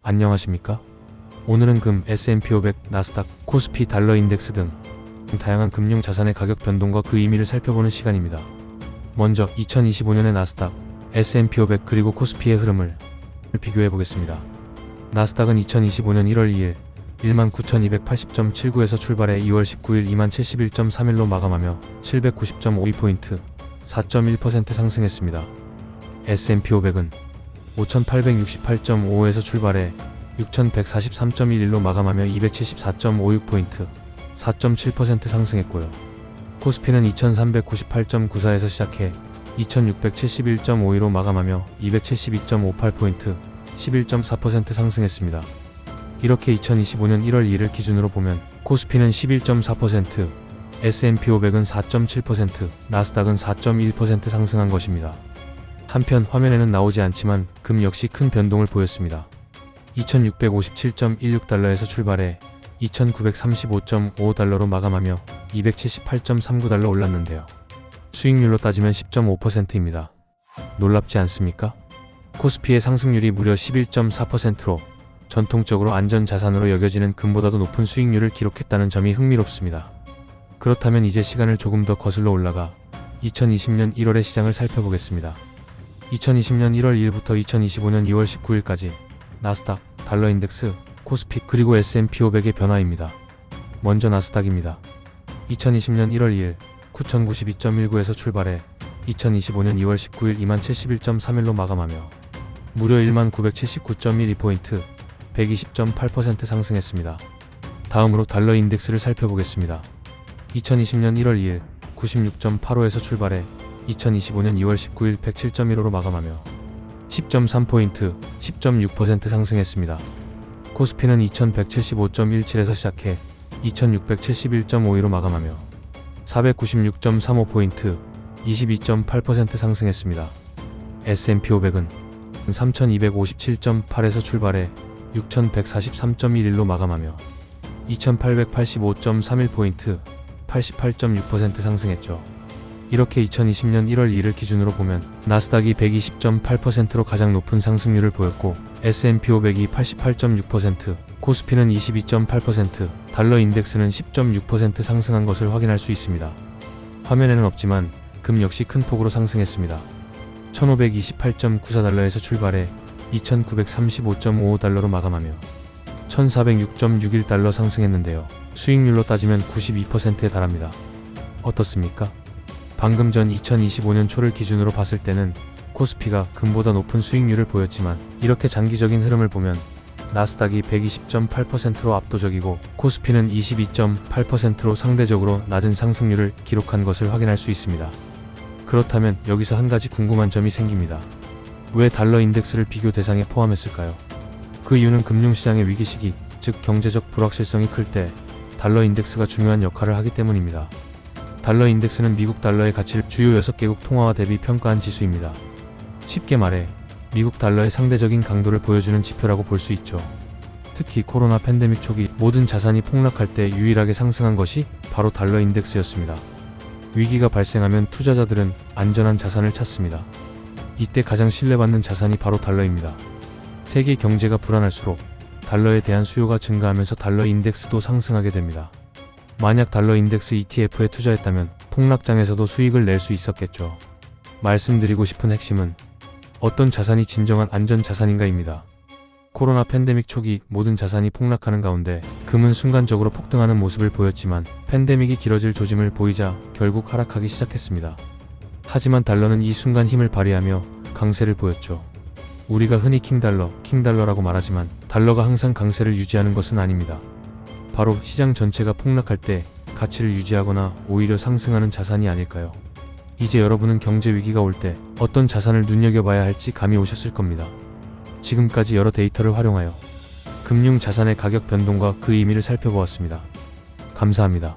안녕하십니까? 오늘은 금, S&P 500, 나스닥, 코스피, 달러 인덱스 등 다양한 금융 자산의 가격 변동과 그 의미를 살펴보는 시간입니다. 먼저 2025년의 나스닥, S&P 500 그리고 코스피의 흐름을 비교해 보겠습니다. 나스닥은 2025년 1월 2일 19,280.79에서 출발해 2월 19일 2071.31로 마감하며 790.52포인트, 4.1% 상승했습니다. S&P 500은 5,868.55에서 출발해 6,143.11로 마감하며 274.56포인트, 4.7% 상승했고요. 코스피는 2,398.94에서 시작해 2,671.52로 마감하며 272.58포인트, 11.4% 상승했습니다. 이렇게 2025년 1월 2일 기준으로 보면 코스피는 11.4%, S&P 500은 4.7%, 나스닥은 4.1% 상승한 것입니다. 한편 화면에는 나오지 않지만 금 역시 큰 변동을 보였습니다. 2,657.16달러에서 출발해 2,935.55달러로 마감하며 278.39달러 올랐는데요. 수익률로 따지면 10.5%입니다. 놀랍지 않습니까? 코스피의 상승률이 무려 11.4%로 전통적으로 안전자산으로 여겨지는 금보다도 높은 수익률을 기록했다는 점이 흥미롭습니다. 그렇다면 이제 시간을 조금 더 거슬러 올라가 2020년 1월의 시장을 살펴보겠습니다. 2020년 1월 2일부터 2025년 2월 19일까지 나스닥, 달러 인덱스, 코스피 그리고 S&P 500의 변화입니다. 먼저 나스닥입니다. 2020년 1월 2일 9,092.19에서 출발해 2025년 2월 19일 2071.31로 마감하며 무려 1979.12포인트, 120.8% 상승했습니다. 다음으로 달러 인덱스를 살펴보겠습니다. 2020년 1월 2일 96.85에서 출발해 2025년 2월 19일 107.15로 마감하며 10.3포인트, 10.6% 상승했습니다. 코스피는 2175.17에서 시작해 2671.52로 마감하며 496.35포인트, 22.8% 상승했습니다. S&P 500은 3257.8에서 출발해 6143.11로 마감하며 2885.31포인트, 88.6% 상승했죠. 이렇게 2020년 1월 2일 기준으로 보면 나스닥이 120.8%로 가장 높은 상승률을 보였고 S&P 500이 88.6%, 코스피는 22.8%, 달러 인덱스는 10.6% 상승한 것을 확인할 수 있습니다. 화면에는 없지만 금 역시 큰 폭으로 상승했습니다. 1,528.94달러에서 출발해 2,935.55달러로 마감하며 1,406.61달러 상승했는데요. 수익률로 따지면 92%에 달합니다. 어떻습니까? 방금 전 2025년 초를 기준으로 봤을 때는 코스피가 금보다 높은 수익률을 보였지만 이렇게 장기적인 흐름을 보면 나스닥이 120.8%로 압도적이고 코스피는 22.8%로 상대적으로 낮은 상승률을 기록한 것을 확인할 수 있습니다. 그렇다면 여기서 한 가지 궁금한 점이 생깁니다. 왜 달러 인덱스를 비교 대상에 포함했을까요? 그 이유는 금융시장의 위기 시기, 즉 경제적 불확실성이 클 때 달러 인덱스가 중요한 역할을 하기 때문입니다. 달러 인덱스는 미국 달러의 가치를 주요 6개국 통화와 대비 평가한 지수입니다. 쉽게 말해 미국 달러의 상대적인 강도를 보여주는 지표라고 볼 수 있죠. 특히 코로나 팬데믹 초기 모든 자산이 폭락할 때 유일하게 상승한 것이 바로 달러 인덱스였습니다. 위기가 발생하면 투자자들은 안전한 자산을 찾습니다. 이때 가장 신뢰받는 자산이 바로 달러입니다. 세계 경제가 불안할수록 달러에 대한 수요가 증가하면서 달러 인덱스도 상승하게 됩니다. 만약 달러 인덱스 ETF에 투자했다면 폭락장에서도 수익을 낼 수 있었겠죠. 말씀드리고 싶은 핵심은 어떤 자산이 진정한 안전자산인가입니다. 코로나 팬데믹 초기 모든 자산이 폭락하는 가운데 금은 순간적으로 폭등하는 모습을 보였지만 팬데믹이 길어질 조짐을 보이자 결국 하락하기 시작했습니다. 하지만 달러는 이 순간 힘을 발휘하며 강세를 보였죠. 우리가 흔히 킹달러라고 말하지만 달러가 항상 강세를 유지하는 것은 아닙니다. 바로 시장 전체가 폭락할 때 가치를 유지하거나 오히려 상승하는 자산이 아닐까요? 이제 여러분은 경제 위기가 올 때 어떤 자산을 눈여겨봐야 할지 감이 오셨을 겁니다. 지금까지 여러 데이터를 활용하여 금융 자산의 가격 변동과 그 의미를 살펴보았습니다. 감사합니다.